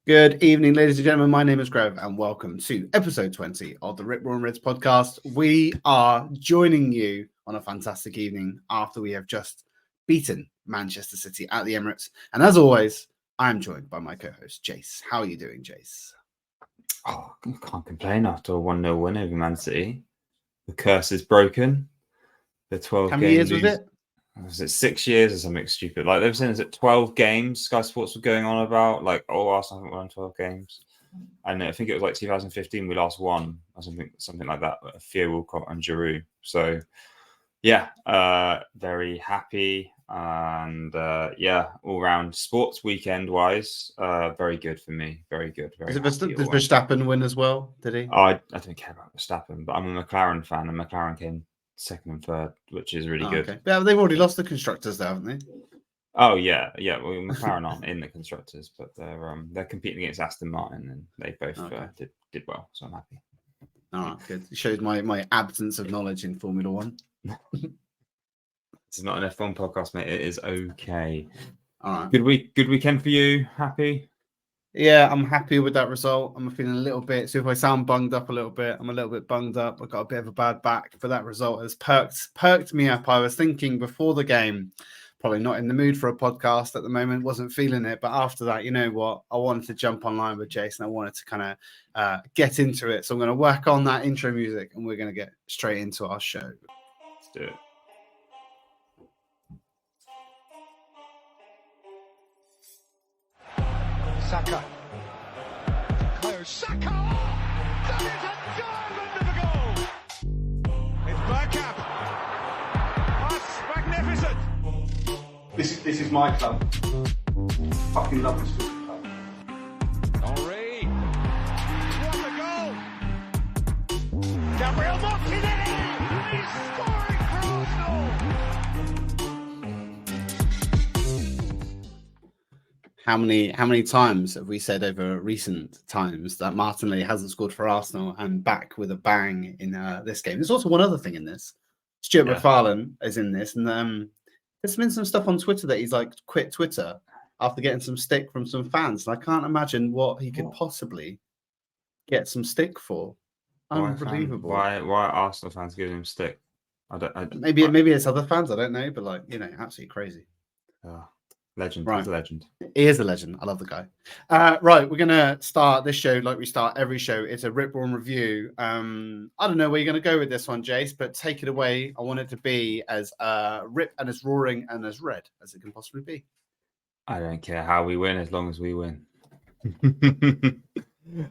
Good evening, ladies and gentlemen. My name is Grev, and welcome to episode 20 of the Rip Roaring Reds podcast. We are joining you on a fantastic evening after we have just beaten Manchester City at the Emirates. And as always, I'm joined by my co-host, Jace. How are you doing, Jace? Oh, I can't complain after a 1-0 win over Man City. The curse is broken. The 12 How many years was it? Was it 6 years or something stupid? Like they were saying, is it 12 games? Sky Sports were going on about Arsenal haven't won 12 games. And I think it was like 2015 we last won or something like that. Theo Walcott and Giroud. So yeah, very happy and all round sports weekend wise, very good for me. Very good. Very. Did Verstappen win as well? Did he? I don't care about Verstappen, but I'm a McLaren fan, and McLaren came second and third, which is really good. Okay. Yeah, they've already lost the constructors, though, haven't they? Oh yeah. Well, McLaren aren't in the constructors, but they're competing against Aston Martin, and they both did well. So I'm happy. All right, good. It shows my absence of knowledge in Formula One. This is not an F1 podcast, mate. It is okay. All right. Good weekend for you. Happy? Yeah, I'm happy with that result. I'm feeling a little bit. So if I sound bunged up a little bit, I'm a little bit bunged up. I got a bit of a bad back, but that result has perked me up. I was thinking before the game, probably not in the mood for a podcast at the moment, wasn't feeling it. But after that, you know what? I wanted to jump online with Jason. I wanted to kind of get into it. So I'm going to work on that intro music, and we're going to get straight into our show. Let's do it. Saka. Saka! That is a dive under the goal! It's Bergkamp. That's magnificent! This is my club. Fucking love this football club. Henri. What a goal! Gabriel Martinelli! He's scoring for Arsenal! How many times have we said over recent times that Martinelli hasn't scored for Arsenal and back with a bang in this game? There's also one other thing in this. Stuart McFarlane is in this, and there's been some stuff on Twitter that he's like quit Twitter after getting some stick from some fans. And I can't imagine what he could possibly get some stick for. Unbelievable. Why are Arsenal fans giving him stick? Maybe it's other fans. I don't know, but absolutely crazy. Legend. Right. He's a legend. He is a legend. I love the guy. Right, we're going to start this show like we start every show. It's a Rip Roaring review. I don't know where you're going to go with this one, Jace, but take it away. I want it to be as rip and as roaring and as red as it can possibly be. I don't care how we win as long as we win.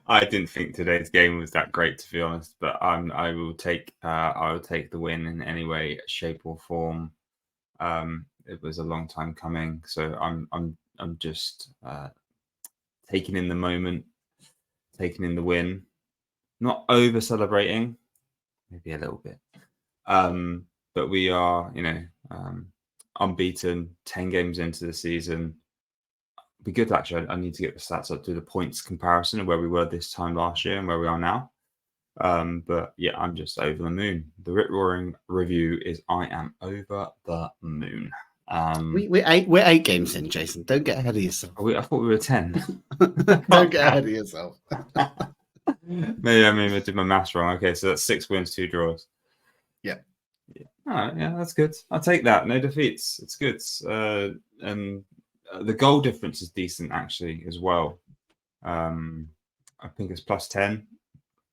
I didn't think today's game was that great, to be honest, but I will take the win in any way, shape, or form. It was a long time coming, so I'm just taking in the moment, taking in the win, not over celebrating, maybe a little bit, but we are, unbeaten, 10 games into the season. It'd be good actually. I need to get the stats up to the points comparison of where we were this time last year and where we are now. But yeah, I'm just over the moon. The Rip Roaring review is I am over the moon. We're 8 games in, Jason. Don't get ahead of yourself. I thought we were 10. Don't get ahead of yourself. Maybe I did my maths wrong. Okay, so that's 6 wins, 2 draws. Yeah. All right, yeah, that's good. I'll take that. No defeats. It's good. And the goal difference is decent actually as well. I think it's +10.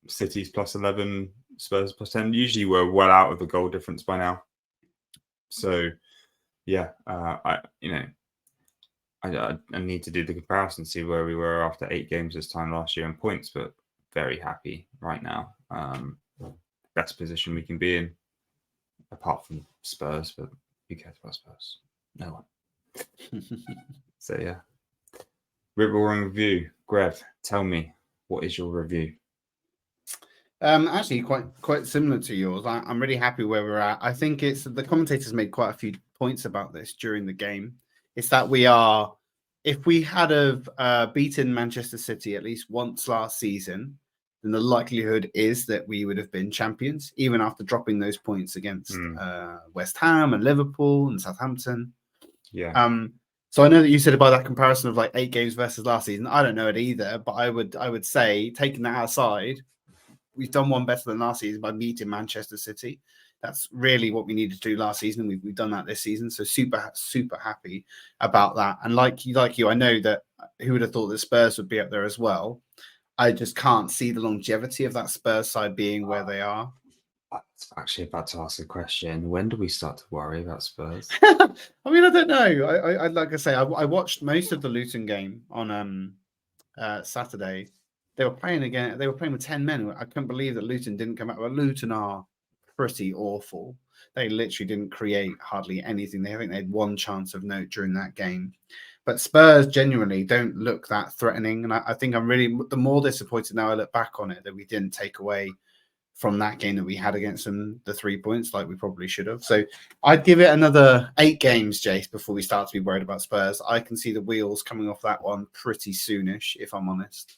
City's +11. Spurs +10. Usually we're well out of the goal difference by now. So yeah, I need to do the comparison, see where we were after 8 games this time last year in points, but very happy right now. Best position we can be in, apart from Spurs, but who cares about Spurs? No one. So yeah. Rip Roaring review. Grev, tell me, what is your review? Actually, quite similar to yours. I'm really happy where we're at. I think it's the commentators made quite a few points about this during the game. It's that if we had have beaten Manchester City at least once last season, then the likelihood is that we would have been champions, even after dropping those points against West Ham and Liverpool and Southampton. Yeah. So I know that you said about that comparison of like 8 games versus last season. I don't know it either, but I would say, taking that aside, we've done one better than last season by beating Manchester City. That's really what we needed to do last season. We've done that this season, so super happy about that. And like you, I know that who would have thought that Spurs would be up there as well. I just can't see the longevity of that Spurs side being where they are. I was actually about to ask a question. When do we start to worry about Spurs? I mean, I don't know. I like I say, I watched most of the Luton game on Saturday. They were playing again. They were playing with 10 men. I couldn't believe that Luton didn't come out. Well, Luton are pretty awful. They literally didn't create hardly anything. I think they had one chance of note during that game. But Spurs genuinely don't look that threatening. And I think I'm really, the more disappointed now I look back on it, that we didn't take away from that game that we had against them the 3 points like we probably should have. So I'd give it another 8 games, Jace, before we start to be worried about Spurs. I can see the wheels coming off that one pretty soonish, if I'm honest.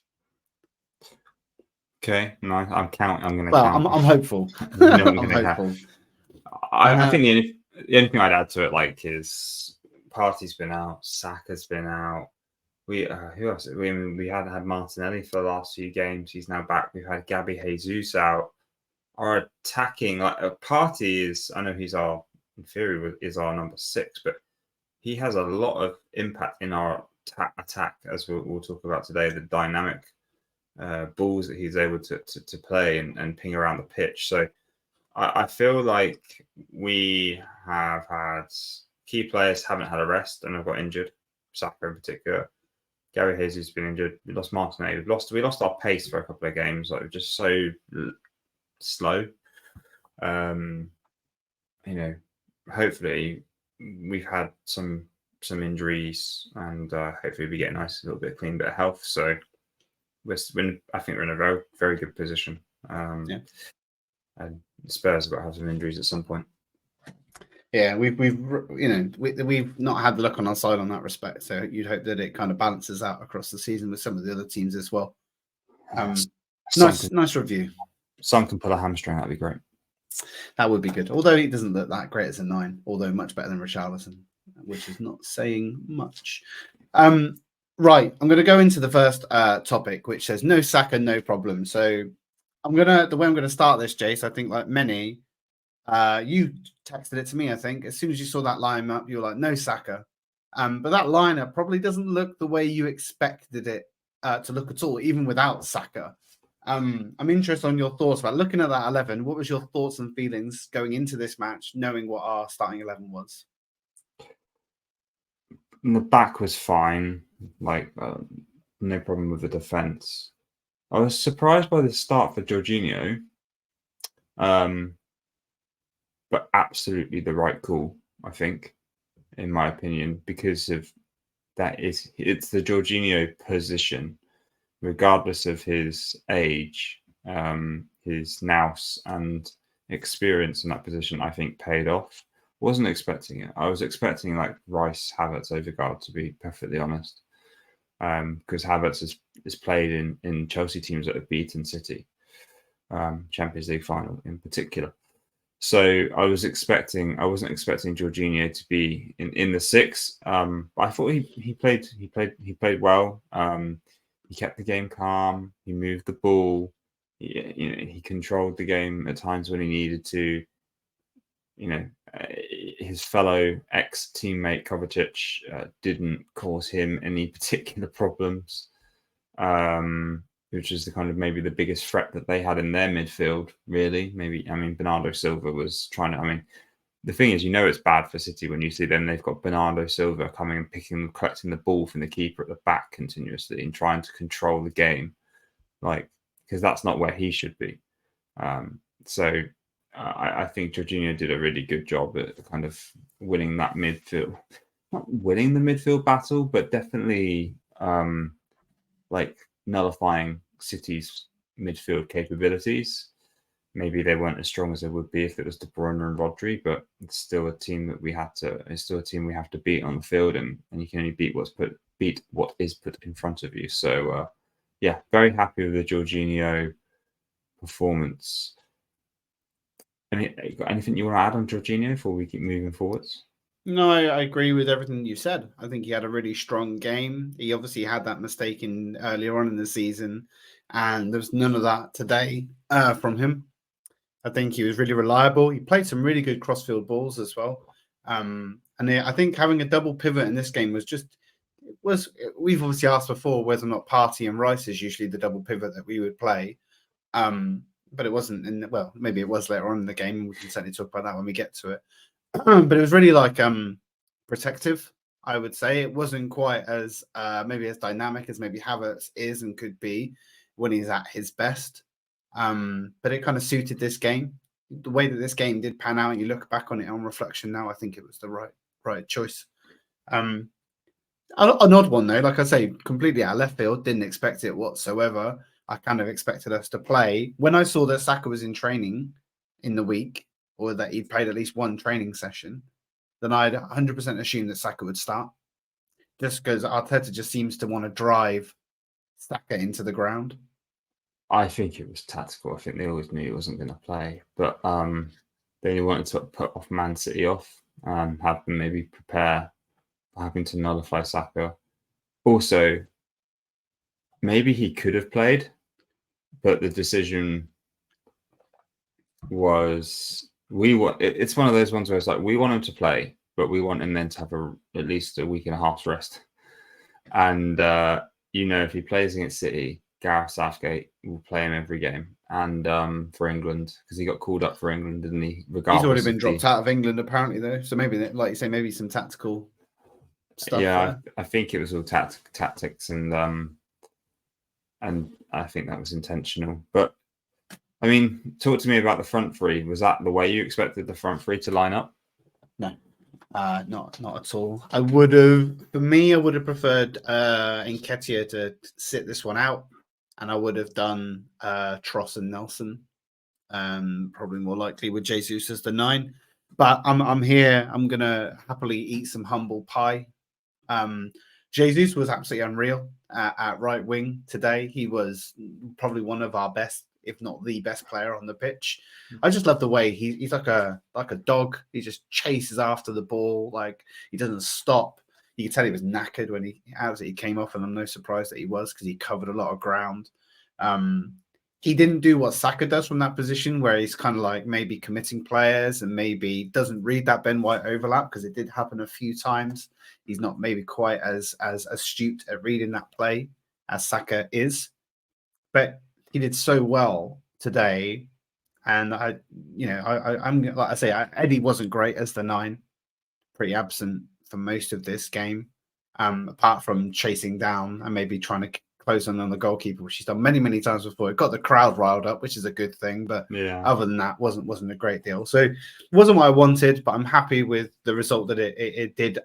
Okay, no, I'm counting. I'm going to Well, count. I'm hopeful. I'm hopeful. I think the only thing I'd add to it, like, is Partey's been out, Saka's been out. We who else? We hadn't had Martinelli for the last few games. He's now back. We've had Gabby Jesus out. Our attacking, like, Partey is, I know he's our, in theory, is our number 6, but he has a lot of impact in our attack, as we'll talk about today. The dynamic balls that he's able to play and ping around the pitch. So I feel like we have had key players haven't had a rest and have got injured. Saka in particular. Gary Jesus has been injured. We lost Martinelli. We lost our pace for a couple of games. Like, we're just so slow. Hopefully we've had some injuries, and hopefully we get a nice little bit of clean bit of health. So I think we're in a very, very good position. And Spurs have got to have some injuries at some point. Yeah, we've not had the luck on our side on that respect. So you'd hope that it kind of balances out across the season with some of the other teams as well. Nice review. Some can pull a hamstring. That'd be great. That would be good. Although he doesn't look that great as a 9, although much better than Richarlison, which is not saying much. Right, I'm going to go into the first topic, which says no Saka, no problem. So the way I'm going to start this, Jace, I think like many, you texted it to me, I think. As soon as you saw that lineup, you were like, no Saka. But that lineup probably doesn't look the way you expected it to look at all, even without Saka. I'm interested on your thoughts about looking at that 11. What was your thoughts and feelings going into this match, knowing what our starting 11 was? The back was fine, like no problem with the defense. I was surprised by the start for Jorginho, but absolutely the right call, I think, in my opinion, because of it's the Jorginho position. Regardless of his age, his nous and experience in that position, I think paid off. Wasn't expecting it. I was expecting like Rice, Havertz, Odegaard, to be perfectly honest, because Havertz is played in Chelsea teams that have beaten City, Champions League final in particular. So I wasn't expecting Jorginho to be in the 6. But I thought he played well. He kept the game calm. He moved the ball. He controlled the game at times when he needed to. His fellow ex-teammate Kovacic didn't cause him any particular problems, which is the kind of maybe the biggest threat that they had in their midfield. Really, Bernardo Silva was trying to. The thing is, it's bad for City when you see them. They've got Bernardo Silva coming and collecting the ball from the keeper at the back continuously and trying to control the game, because that's not where he should be. So I think Jorginho did a really good job at kind of winning that midfield, not winning the midfield battle, but definitely nullifying City's midfield capabilities. Maybe they weren't as strong as they would be if it was De Bruyne and Rodri, but it's still a team that we have to beat on the field, and you can only beat what is put in front of you. So very happy with the Jorginho performance. Anything you want to add on Jorginho before we keep moving forwards? No, I agree with everything you said. I think he had a really strong game. He obviously had that mistake in earlier on in the season, and there was none of that today from him. I think he was really reliable. He played some really good crossfield balls as well. I think having a double pivot in this game was we've obviously asked before whether or not Partey and Rice is usually the double pivot that we would play. But it wasn't well, maybe it was later on in the game, and we can certainly talk about that when we get to it. But it was really like protective, I would say. It wasn't quite as maybe as dynamic as maybe Havertz is and could be when he's at his best. But it kind of suited this game. The way that this game did pan out, and you look back on it on reflection now, I think it was the right choice. An odd one though, like I say, completely out of left field. Didn't expect it whatsoever. I kind of expected us to play. When I saw that Saka was in training in the week, or that he'd played at least one training session, then I'd 100% assume that Saka would start. Just because Arteta just seems to want to drive Saka into the ground. I think it was tactical. I think they always knew he wasn't going to play, but they wanted to put off Man City off and have them maybe prepare for having to nullify Saka. Also, maybe he could have played, but the decision was it's one of those ones where it's like we want him to play, but we want him then to have at least a week and a half's rest. And if he plays against City, Gareth Southgate will play him every game, and for England, because he got called up for England, didn't he? He's already been dropped out of England apparently, though. So maybe, like you say, maybe some tactical stuff. Yeah, I think it was all tactics, and I think that was intentional. But I mean, talk to me about the front three. Was that the way you expected the front three to line up? No, not at all. I would have preferred Nketiah to sit this one out, and I would have done Tross and Nelson. Probably more likely with Jesus as the 9. But I'm here. I'm gonna happily eat some humble pie. Jesus was absolutely unreal at right wing today. He was probably one of our best, if not the best player on the pitch. I just love the way he's like a dog. He just chases after the ball, like he doesn't stop. You can tell he was knackered when he came off, and I'm no surprise that he was, because he covered a lot of ground. He didn't do what Saka does from that position, where he's kind of like maybe committing players and maybe doesn't read that Ben White overlap, because it did happen a few times. He's not maybe quite as astute at reading that play as Saka is, but he did so well today. And I'm like I say, Eddie wasn't great as the 9, pretty absent for most of this game, apart from chasing down and maybe trying to close on the goalkeeper, which he's done many times before. It got the crowd riled up, which is a good thing, but other than that, wasn't a great deal. So it wasn't what I wanted, but I'm happy with the result that it did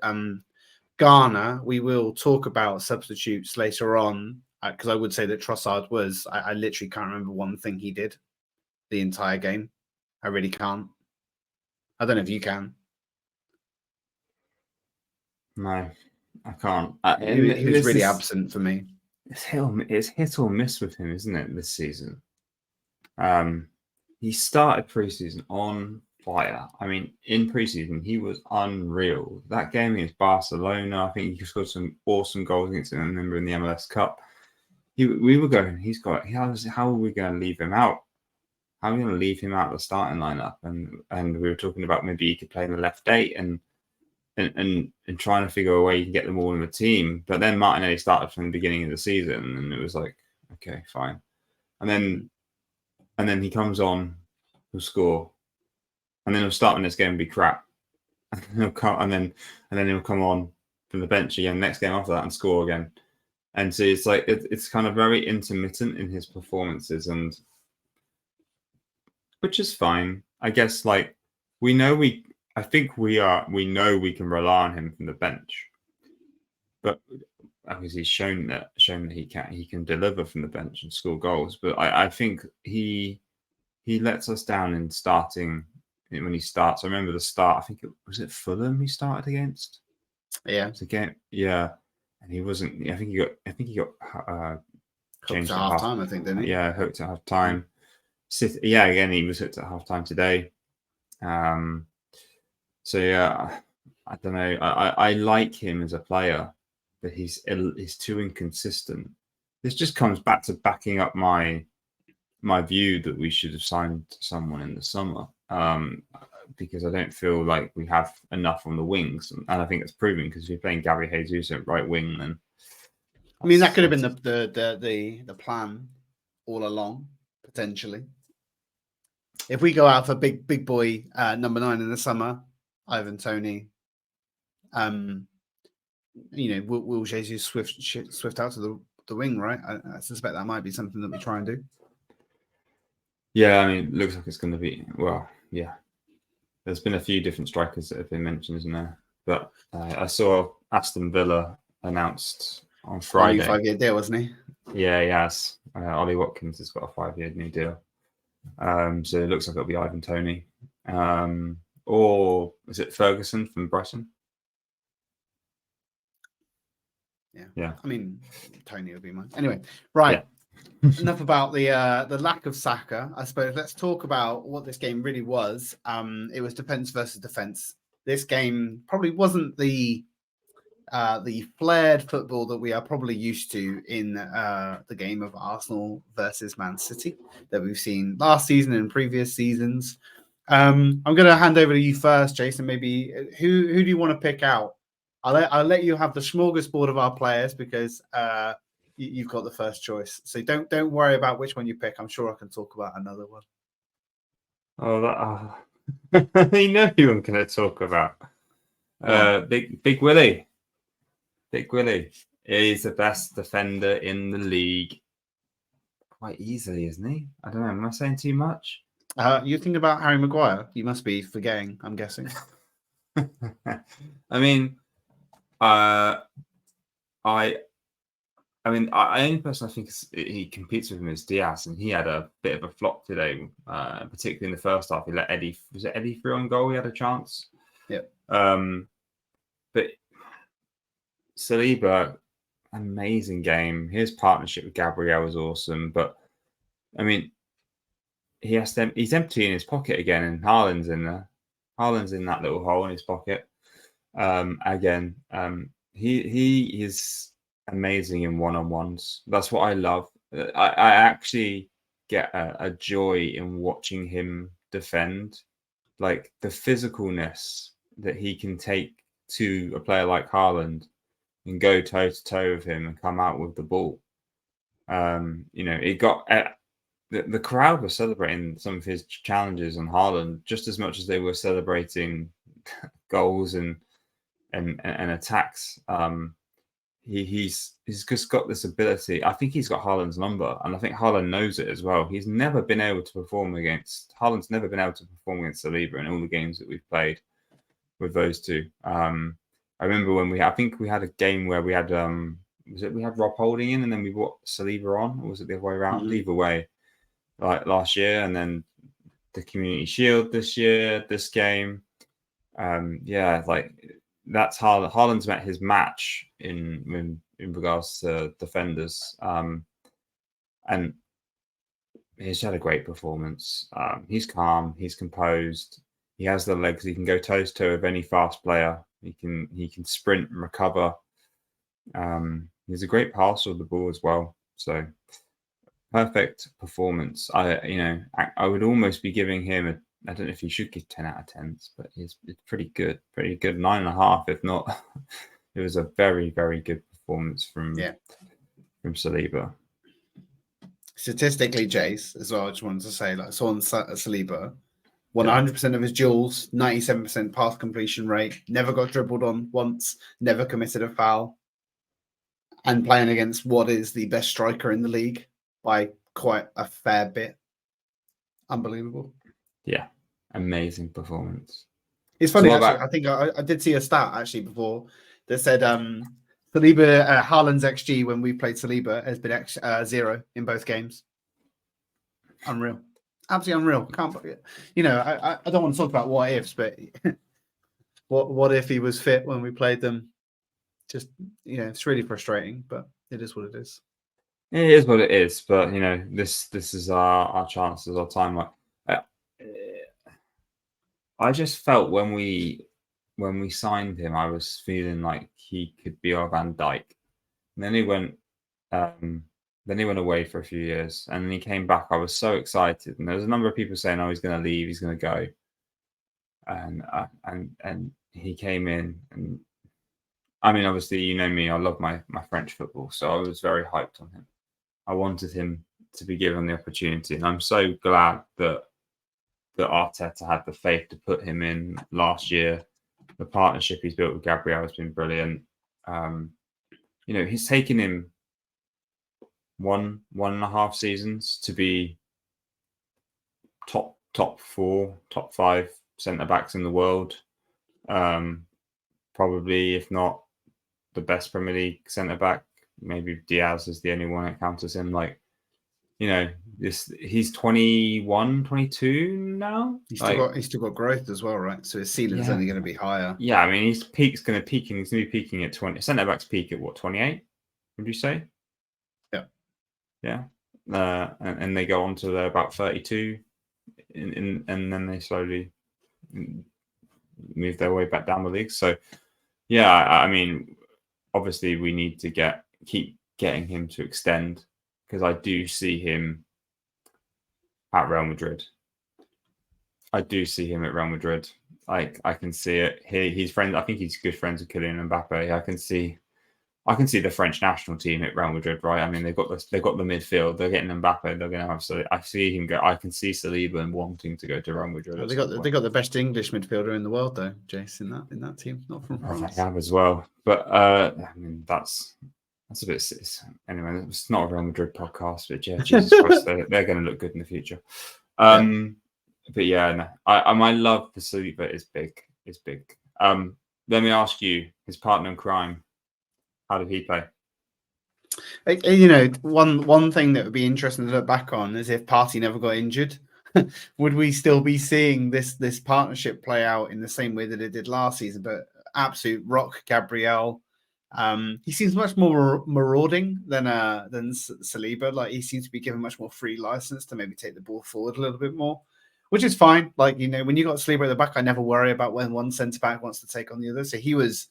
garner. We will talk about substitutes later on, because I would say that Trossard was, I literally can't remember one thing he did the entire game. I really can't. I don't know if you can. No, I can't. He was really absent for me. It's hit or miss with him, isn't it, this season? He started preseason on fire. I mean, in preseason, he was unreal. That game against Barcelona, I think he scored some awesome goals against them. I remember in the MLS Cup. We were going, how are we going to leave him out? How are we going to leave him out of the starting lineup? And we were talking about maybe he could play in the left 8 and trying to figure a way you can get them all in the team. But then Martinelli started from the beginning of the season, and it was like, okay, fine. And then he comes on, he'll score, and then he'll start in this game and be crap. And then he'll come on from the bench again next game after that and score again. And so it's like it's kind of very intermittent in his performances, and which is fine, I guess. Like we know we can rely on him from the bench, but because he's shown that he can deliver from the bench and score goals. But I think he lets us down in starting when he starts. I remember the start. I think it Fulham he started against. Yeah, it's a game. Yeah, and he wasn't. I think he got changed at half time. I think, didn't he? Yeah, hooked at half time. Again, he was hooked at half time today. So yeah, I don't know. I like him as a player, but he's too inconsistent. This just comes back to backing up my view that we should have signed someone in the summer, because I don't feel like we have enough on the wings, and I think it's proven because if you're playing Gabby Jesus at right wing, then I mean that could have been the plan all along, potentially. If we go out for big boy number 9 in the summer, Ivan Toney, will Jesus swift out to the wing, right? I suspect that might be something that we try and do. Yeah, I mean, it looks like it's going to be, well, yeah. There's been a few different strikers that have been mentioned, isn't there? But I saw Aston Villa announced on Friday. 5-year deal, wasn't he? Yeah, he has. Ollie Watkins has got a 5-year new deal. So it looks like it'll be Ivan Toney. Or is it Ferguson from Brighton? Yeah. I mean, Toney would be mine. Anyway, right. Yeah. Enough about the lack of Saka. I suppose let's talk about what this game really was. It was defense versus defense. This game probably wasn't the flared football that we are probably used to in the game of Arsenal versus Man City that we've seen last season and previous seasons. I'm going to hand over to you first, Jason. Maybe who do you want to pick out? I'll let you have the smorgasbord of our players because you've got the first choice. So don't worry about which one you pick. I'm sure I can talk about another one. Oh, you know who I'm going to talk about. Big Willie. Big Willie is the best defender in the league. Quite easily, isn't he? I don't know. Am I saying too much? You think about Harry Maguire? You must be forgetting, I'm guessing. I mean, I only person I think he competes with him is Diaz, and he had a bit of a flop today, particularly in the first half. He let Eddie through on goal? He had a chance. Yeah. But Saliba, amazing game. His partnership with Gabriel was awesome, but I mean, he's empty in his pocket again, and Haaland's in there. Haaland's in that little hole in his pocket. Again, he is amazing in one-on-ones. That's what I love. I actually get a joy in watching him defend, like the physicalness that he can take to a player like Haaland and go toe to toe with him and come out with the ball. It got the crowd was celebrating some of his challenges on Haaland just as much as they were celebrating goals and attacks. He's just got this ability. I think he's got Haaland's number, and I think Haaland knows it as well. Haaland's never been able to perform against Saliba in all the games that we've played with those two. I remember I think we had a game where we had we had Rob Holding in, and then we brought Saliba on, or was it the other way around? Mm-hmm. Either way, like last year, and then the Community Shield this year, this game. That's Haaland's met his match in regards to defenders, and he's had a great performance. He's calm, he's composed, he has the legs. He can go toe to toe with any fast player. He can sprint and recover. He's a great passer of the ball as well. So perfect performance. I would almost be giving him I don't know if he should give 10 out of 10s, but it's pretty good. 9.5, if not. It was a very, very good performance from Saliba. Statistically, Jace, as well, I just wanted to say, like, so on Saliba, won 100% of his duels, 97% pass completion rate, never got dribbled on once, never committed a foul, and playing against what is the best striker in the league by quite a fair bit. Unbelievable. Yeah, amazing performance. It's funny, actually. I think I did see a stat actually before that said Saliba, Haaland's XG when we played Saliba has been 0 in both games. Unreal. Absolutely unreal. Can't, I don't want to talk about what ifs, but what if he was fit when we played them? Just, it's really frustrating, but it is what it is. It is what it is, but this is our chances, our time. I just felt when we when we signed him, I was feeling like he could be our Van Dijk. And then he went away for a few years, and then he came back. I was so excited, and there was a number of people saying, "Oh, he's going to leave, he's going to go," and he came in, and I mean, obviously, you know me, I love my French football, so I was very hyped on him. I wanted him to be given the opportunity, and I'm so glad that Arteta had the faith to put him in last year. The partnership he's built with Gabriel has been brilliant. He's taken him one and a half seasons to be top 4, top 5 centre backs in the world. Probably, if not the best Premier League centre back. Maybe Diaz is the only one that counters him. Like, he's 21, 22 now. He's still got growth as well, right? So his ceiling's only going to be higher. Yeah, I mean, he's going to peak, and he's going to be peaking at 20. Centre backs peak at what, 28? Would you say? Yeah. And they go on to about 32, and then they slowly move their way back down the league. So, yeah, I mean, obviously we need to keep getting him to extend, because I do see him at Real Madrid. I can see it. He's friends. I think he's good friends with Kylian Mbappe. I can see the French national team at Real Madrid, right? I mean, they've got the midfield. They're getting Mbappe. They're going to have. So I see him go. I can see Saliba wanting to go to Real Madrid. They got the best English midfielder in the world, though, Jace, in that team, not from France. They have as well, but I mean that's a bit. Anyway, it's not a Real Madrid podcast, but yeah, Jesus Christ, they're going to look good in the future. But yeah, no, my love for Saliba is big. Let me ask you, his partner in crime. How did he play? One thing that would be interesting to look back on is if Partey never got injured, would we still be seeing this partnership play out in the same way that it did last season? But absolute rock, Gabriel. He seems much more marauding than Saliba. Like, he seems to be given much more free license to maybe take the ball forward a little bit more, which is fine. Like, when you got Saliba at the back, I never worry about when one centre back wants to take on the other. So he was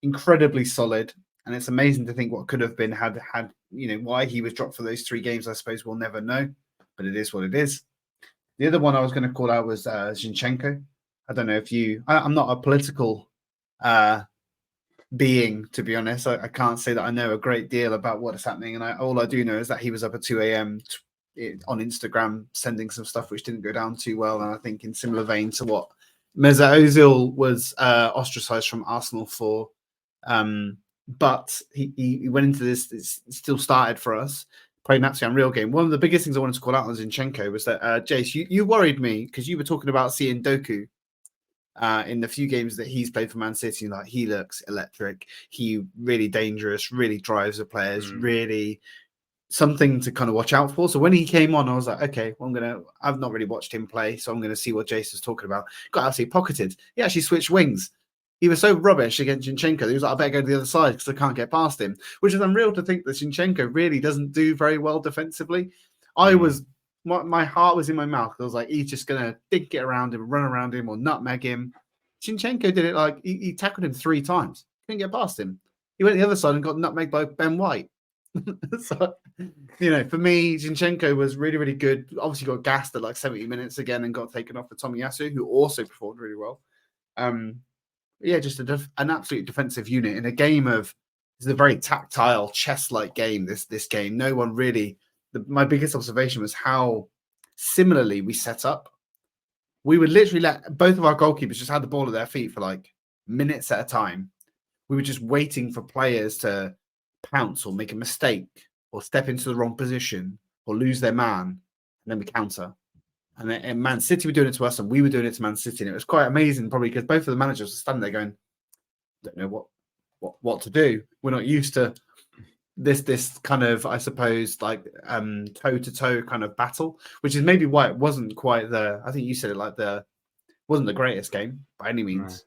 incredibly solid. And it's amazing to think what could have been had why he was dropped for those 3 games. I suppose we'll never know, but it is what it is. The other one I was going to call out was Zinchenko. I don't know if I'm not a political being, to be honest. I can't say that I know a great deal about what is happening. And all I do know is that he was up at 2 a.m. On Instagram sending some stuff which didn't go down too well. And I think in similar vein to what Mesut Ozil was ostracized from Arsenal for. But he went into this, it still started for us, played an absolutely unreal game. One of the biggest things I wanted to call out on Zinchenko was that, Jace, you worried me because you were talking about seeing Doku in the few games that he's played for Man City. Like, he looks electric. He really dangerous, really drives the players, really something to kind of watch out for. So when he came on, I was like, okay, well, I've not really watched him play, so I'm going to see what Jace is talking about. Got absolutely pocketed. He actually switched wings. He was so rubbish against Zinchenko. He was like, I better go to the other side because I can't get past him, which is unreal to think that Zinchenko really doesn't do very well defensively. My heart was in my mouth. I was like, he's just going to dig it around him, run around him, or nutmeg him. Zinchenko did it like he tackled him 3 times. Couldn't get past him. He went to the other side and got nutmegged by Ben White. So, for me, Zinchenko was really, really good. Obviously got gassed at like 70 minutes again and got taken off for Tomiyasu, who also performed really well. Just an absolute defensive unit in a game it's a very tactile, chess-like game. This game, no one really. My biggest observation was how similarly we set up. We would literally let both of our goalkeepers just have the ball at their feet for like minutes at a time. We were just waiting for players to pounce or make a mistake or step into the wrong position or lose their man, and then we counter. And Man City were doing it to us, and we were doing it to Man City. And it was quite amazing, probably because both of the managers were standing there going, "Don't know what to do. We're not used to this kind of, I suppose, like toe to toe kind of battle." Which is maybe why it wasn't quite I think you said it like wasn't the greatest game by any means.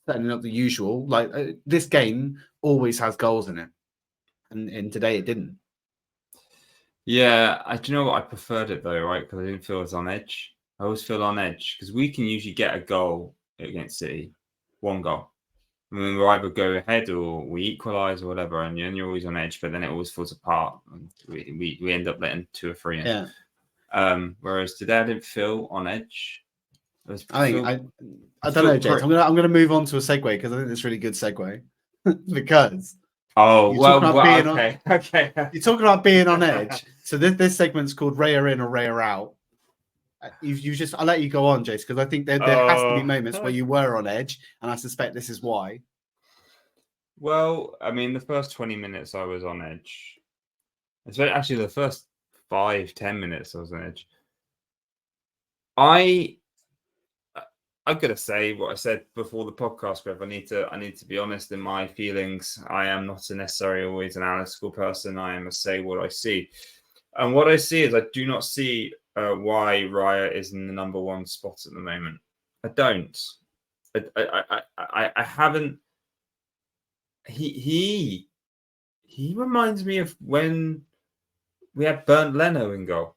No. Certainly not the usual. Like this game always has goals in it, and today it didn't. Yeah, do you know what? I preferred it though, right? Because I didn't feel as on edge. I always feel on edge because we can usually get a goal against City, one goal. I mean, we either go ahead or we equalise or whatever, and you're always on edge, but then it always falls apart. And we end up letting 2 or 3 in. Yeah. Whereas today I didn't feel on edge. I don't know, Jace. I'm gonna move on to a segue because I think it's a really good segue. Because okay. you're talking about being on edge. So this segment's called Raya in or Raya out. You just I'll let you go on, Jace, because I think there has to be moments where you were on edge, and I suspect this is why. Well, I mean, the first 20 minutes I was on edge. Actually, the first 5-10 minutes I was on edge. I've got to say what I said before the podcast, Grev. I need to be honest in my feelings. I am not necessarily always an analytical person. I am a say what I see. And what I see is I do not see why Raya is in the number 1 spot at the moment. I don't. I haven't. He reminds me of when we had Bernd Leno in goal,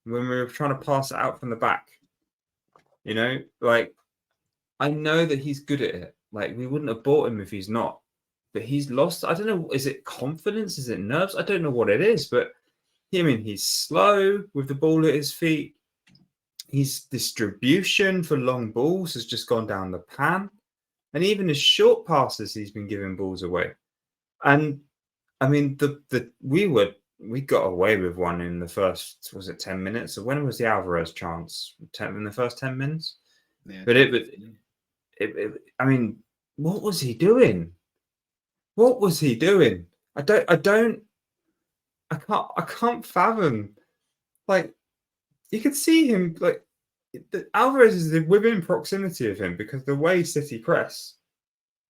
when we were trying to pass it out from the back. You know, like, I know that he's good at it. Like, we wouldn't have bought him if he's not. But he's lost. I don't know. Is it confidence? Is it nerves? I don't know what it is. But he's slow with the ball at his feet. His distribution for long balls has just gone down the pan. And even his short passes, he's been giving balls away. And I mean, we got away with one in the first, was it 10 minutes? Or when was the Alvarez chance? In the first 10 minutes? Yeah. But I mean, what was he doing? What was he doing? I can't fathom. Like, you could see him, like, Alvarez is within proximity of him because the way City press.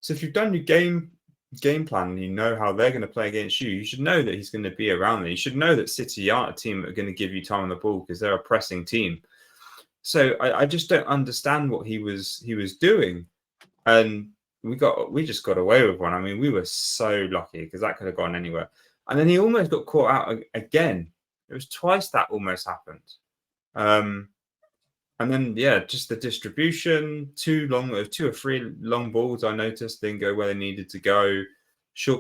So if you've done your game plan and you know how they're going to play against you, you should know that he's going to be around there. You should know that City aren't a team that are going to give you time on the ball because they're a pressing team. So I just don't understand what he was doing. And we just got away with one. I mean, we were so lucky because that could have gone anywhere. And then he almost got caught out again. It was twice that almost happened. And then, just the distribution, 2 or 3 long balls I noticed didn't go where they needed to go.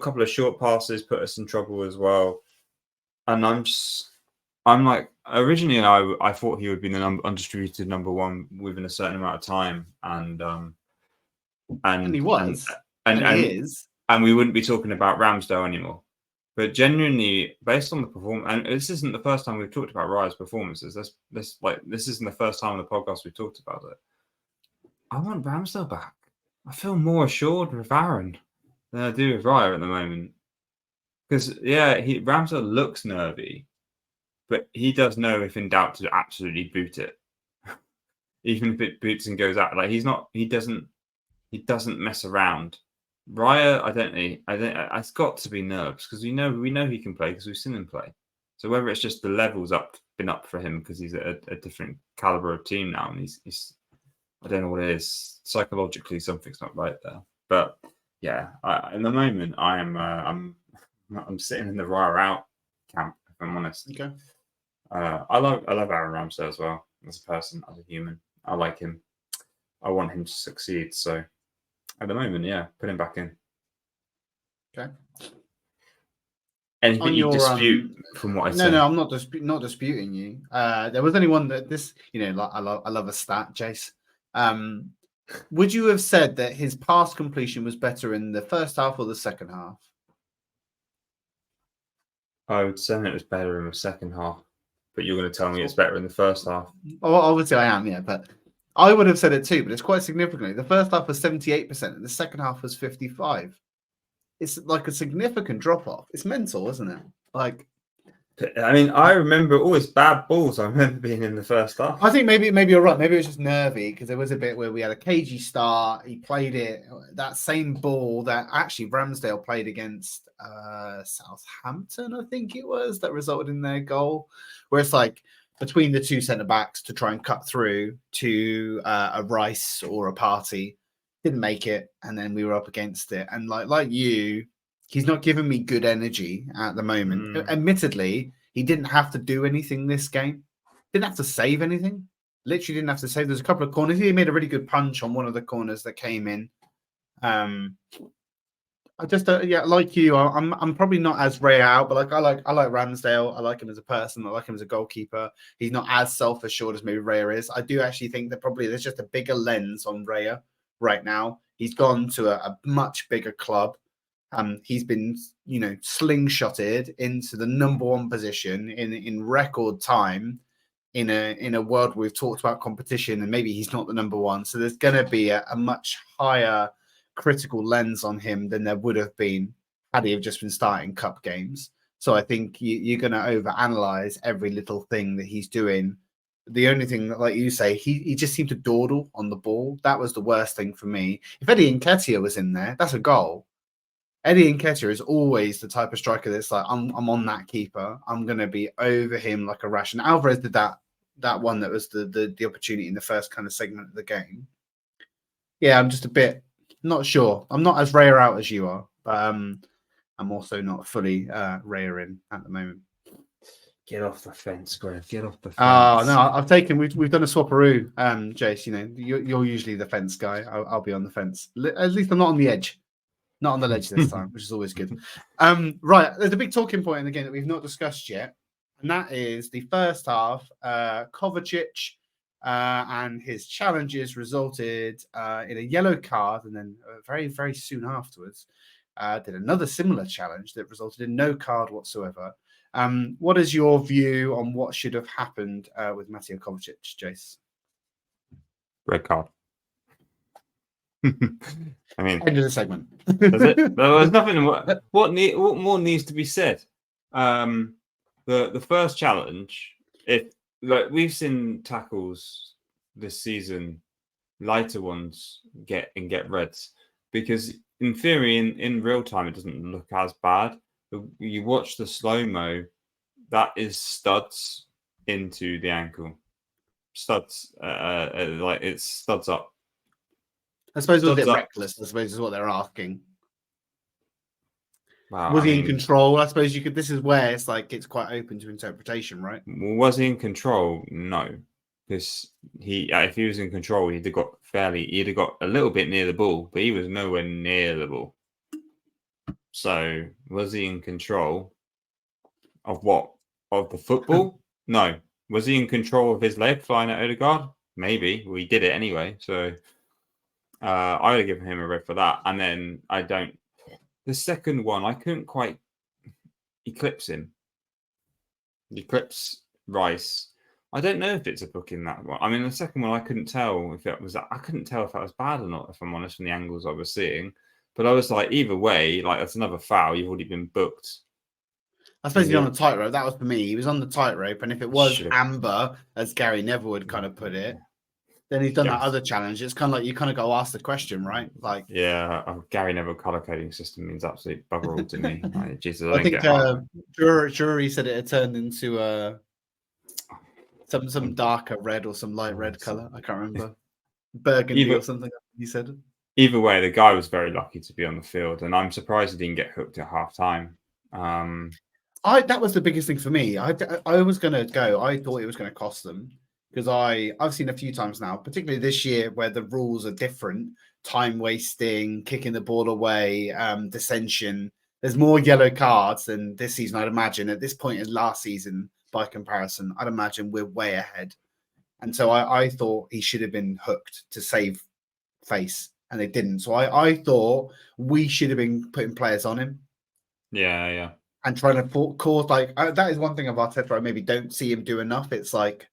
Couple of short passes put us in trouble as well. And I'm like, originally I thought he would be the undistributed number 1 within a certain amount of time. And he was. And he is. And we wouldn't be talking about Ramsdale anymore. But genuinely, based on the performance, and this isn't the first time we've talked about Raya's performances. This isn't the first time on the podcast we've talked about it. I want Ramsdale back. I feel more assured with Aaron than I do with Raya at the moment. Because Ramsdale looks nervy, but he does know if in doubt to absolutely boot it, even if it boots and goes out. Like, he doesn't mess around. Raya, I don't know. It's got to be nerves because we know he can play because we've seen him play. So whether it's just the levels been up for him because he's a different caliber of team now, and he's I don't know what it is. Psychologically, something's not right there. But yeah, in the moment, I'm sitting in the Raya out camp. If I'm honest. Okay. I love Aaron Ramsdale as well as a person, as a human. I like him. I want him to succeed. So. At the moment, put him back in. Okay. Anything you dispute from what I said? No, I'm not disputing you. There was only one that I love a stat, Jace. Would you have said that his pass completion was better in the first half or the second half? I would say it was better in the second half, but you're going to tell me it's better in the first half. Oh, obviously I am, but I would have said it too, but it's quite significantly. The first half was 78%, and the second half was 55%. It's like a significant drop-off. It's mental, isn't it? Like, I mean, I remember always bad balls. I remember being in the first half. I think maybe you're right. Maybe it was just nervy because there was a bit where we had a cagey start. He played it, that same ball that actually Ramsdale played against Southampton, I think it was, that resulted in their goal, where it's like, between the 2 centre-backs to try and cut through to a Rice or a Partey. Didn't make it, and then we were up against it. And like you, he's not giving me good energy at the moment. Admittedly, he didn't have to do anything this game. Didn't have to save anything. Literally didn't have to save. There's a couple of corners. He made a really good punch on one of the corners that came in. I just like you. I'm probably not as Ray out, but I like Ramsdale. I like him as a person. I like him as a goalkeeper. He's not as self-assured as maybe Raya is. I do actually think that probably there's just a bigger lens on Raya right now. He's gone to a much bigger club. He's been slingshotted into the number one position in record time. In a world where we've talked about competition, and maybe he's not the number one, so there's going to be a much higher critical lens on him than there would have been had he have just been starting cup games. So I think you're going to overanalyze every little thing that he's doing. The only thing that, like you say, he just seemed to dawdle on the ball. That was the worst thing for me. If Eddie Nketiah was in there, that's a goal. Eddie Nketiah is always the type of striker that's like, I'm on that keeper. I'm going to be over him like a rash. And Alvarez did that one that was the opportunity in the first kind of segment of the game. Yeah, I'm just a bit not sure. I'm not as rare out as you are, but I'm also not fully rare in at the moment. Get off the fence, Grev. Get off the fence. Oh no, I've taken. We've done a swapperoo, Jace. You're usually the fence guy. I'll be on the fence. At least I'm not on the edge, not on the ledge this time, which is always good. Right, there's a big talking point in the game that we've not discussed yet, and that is the first half. Kovacic and his challenges resulted in a yellow card, and then very, very soon afterwards did another similar challenge that resulted in no card whatsoever. What is your view on what should have happened with Mateo Kovacic, Jace? Red card. I mean, End of the segment. Does it? There's nothing. What more needs to be said? The first challenge, we've seen tackles this season, lighter ones get reds, because in theory, in real time, it doesn't look as bad. You watch the slow-mo, that is studs into the ankle. Studs, like it's studs up. I suppose it was a bit reckless, I suppose is what they're asking. Wow, was he in control? I suppose you could. This is where it's quite open to interpretation, right? Was he in control? No. Because if he was in control, he'd have got a little bit near the ball, but he was nowhere near the ball. So, was he in control of what? Of the football? No. Was he in control of his leg flying at Odegaard? Maybe. Well, he did it anyway. So, I would have given him a red for that. And then the second one, I couldn't quite eclipse him. Eclipse Rice. I don't know if it's a book in that one. I mean, the second one, I couldn't tell if that was bad or not, if I'm honest, from the angles I was seeing. But I was like, either way, that's another foul. You've already been booked. I suppose he's on a tightrope. That was for me. He was on the tightrope. And if it was amber, as Gary Neville would kind of put it, then he's done that other challenge. It's kind of like you kind of got to ask the question, right? Gary Neville colour coding system means absolute bugger all to me. Jesus, I think Drury said it had turned into some darker red or some light red colour. I can't remember. Burgundy or something, he said. Either way, the guy was very lucky to be on the field, and I'm surprised he didn't get hooked at half time. That was the biggest thing for me. I was going to go. I thought it was going to cost them, because I've seen a few times now, particularly this year, where the rules are different. Time wasting, kicking the ball away, dissension. There's more yellow cards than this season, I'd imagine. At this point in last season, by comparison, I'd imagine we're way ahead. And so I thought he should have been hooked to save face, and they didn't. So I thought we should have been putting players on him. Yeah. And trying to cause, that is one thing of Arteta I maybe don't see him do enough. It's if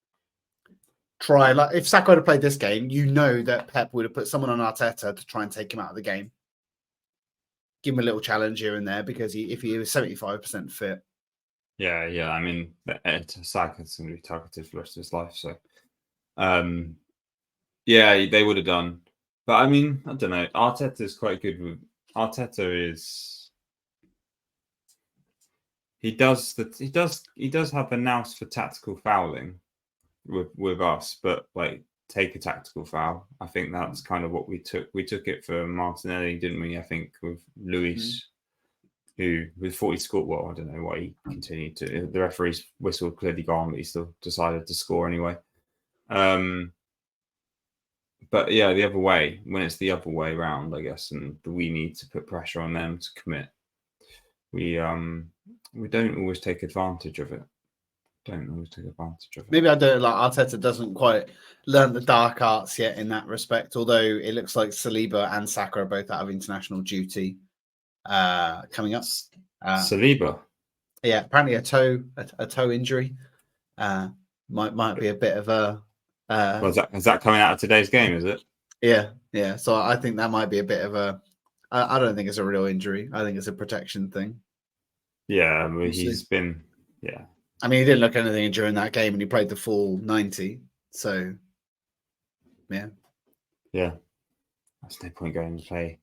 Saka had played this game, that Pep would have put someone on Arteta to try and take him out of the game. Give him a little challenge here and there, because if he was 75% fit. Yeah. I mean, Saka's going to be targeted for the rest of his life. So, they would have done. But I mean, I don't know. Arteta is quite good with. Arteta is. He does have a nous for tactical fouling with us, but take a tactical foul. I think that's kind of what we took. We took it for Martinelli, didn't we? I think with Luis, who with 40 scored. Well, I don't know why he continued to. The referee's whistle clearly gone, but he still decided to score anyway. But yeah, the other way, when it's the other way around, I guess, and we need to put pressure on them to commit, we don't always take advantage of it. Maybe I don't like Arteta doesn't quite learn the dark arts yet in that respect, although it looks like Saliba and Saka are both out of international duty coming up. Saliba? Yeah, apparently a toe injury. Might be a bit of a is that coming out of today's game, is it? Yeah. So I think that might be a bit of a I don't think it's a real injury. I think it's a protection thing. Yeah, he's been I mean, he didn't look anything during that game, and he played the full 90. So, yeah. That's no point going to play.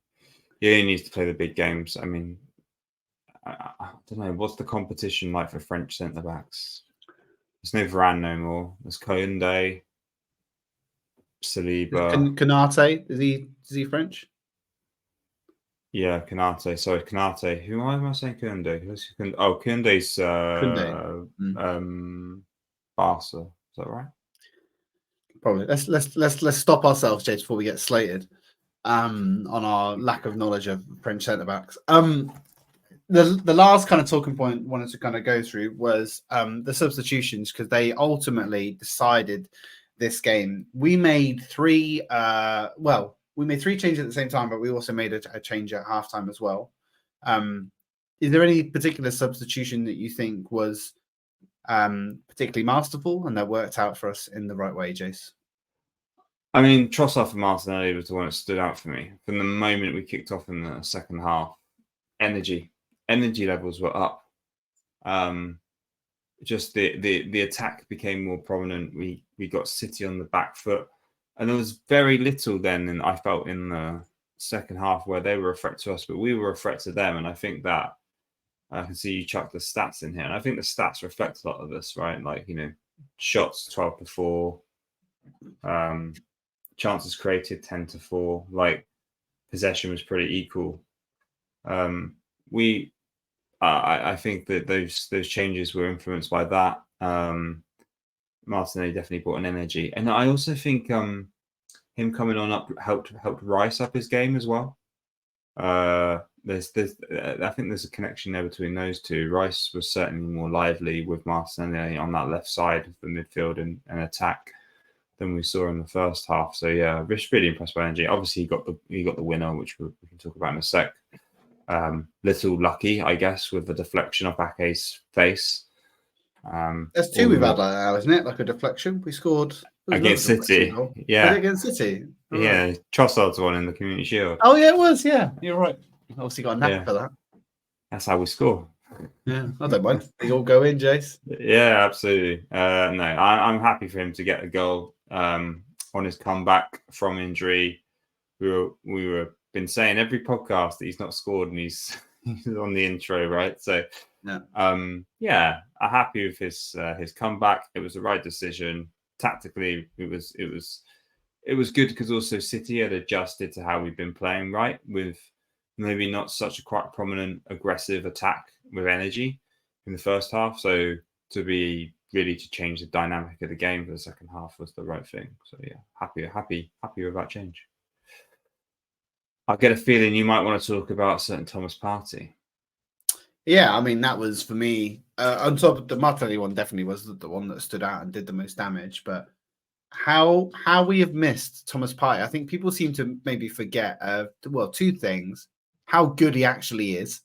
He only needs to play the big games. I mean, I don't know. What's the competition like for French centre backs? There's no Varane no more. There's Koundé, Saliba. Konate, is he French? Yeah, Konate. Sorry, Konate. Who am I saying? Koundé. Koundé's Barca. Is that right? Probably. Let's stop ourselves, Jace, before we get slated on our lack of knowledge of French centre backs. The last kind of talking point I wanted to kind of go through was the substitutions, because they ultimately decided this game. We made three changes at the same time, but we also made a change at halftime as well. Is there any particular substitution that you think was particularly masterful and that worked out for us in the right way, Jace? I mean, Trossard for Martinelli was the one that stood out for me. From the moment we kicked off in the second half, energy levels were up. Just the attack became more prominent. We got City on the back foot, and there was very little then. I felt in the second half where they were a threat to us, but we were a threat to them. And I think that I can see you chuck the stats in here, and I think the stats reflect a lot of this, right? Like, shots 12-4, chances created 10-4. Like, possession was pretty equal. I think that those changes were influenced by that. Martinelli definitely brought an energy, and I also think him coming on up helped Rice up his game as well. I think there's a connection there between those two. Rice was certainly more lively with Martinelli on that left side of the midfield and attack than we saw in the first half. So yeah, really impressed by energy. Obviously, he got the winner, which we can talk about in a sec. Little lucky, I guess, with the deflection off Ake's face. There's two we've had like that now, isn't it? Like a deflection. We scored against City. Yeah, against City. All right. Trossard's one in the Community Shield. Oh yeah, it was. Yeah, you're right. Obviously got a knack for that. That's how we score. Yeah, I don't mind. They all go in, Jace. Yeah, absolutely. No, I'm happy for him to get a goal on his comeback from injury. We were been saying every podcast that he's not scored, and he's on the intro, right? So, I'm happy with his comeback. It was the right decision. Tactically, it was good because also City had adjusted to how we've been playing, right? With maybe not such a quite prominent aggressive attack with energy in the first half. So to change the dynamic of the game for the second half was the right thing. So yeah, happy with that change. I get a feeling you might want to talk about certain Thomas Partey. Yeah, I mean, that was for me, on top of the Martinelli one, definitely was the one that stood out and did the most damage. But how we have missed Thomas Partey, I think people seem to maybe forget, two things. How good he actually is.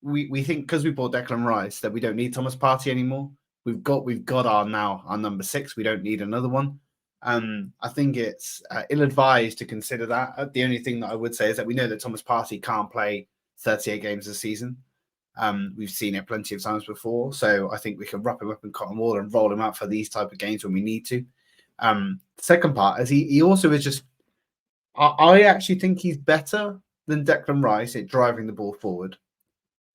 We think because we bought Declan Rice that we don't need Thomas Partey anymore. We've got our number 6. We don't need another one. I think it's ill-advised to consider that. The only thing that I would say is that we know that Thomas Partey can't play 38 games a season. We've seen it plenty of times before, so I think we can wrap him up in cotton wool and roll him out for these type of games when we need to. Second part is he also is just. I actually think he's better than Declan Rice at driving the ball forward.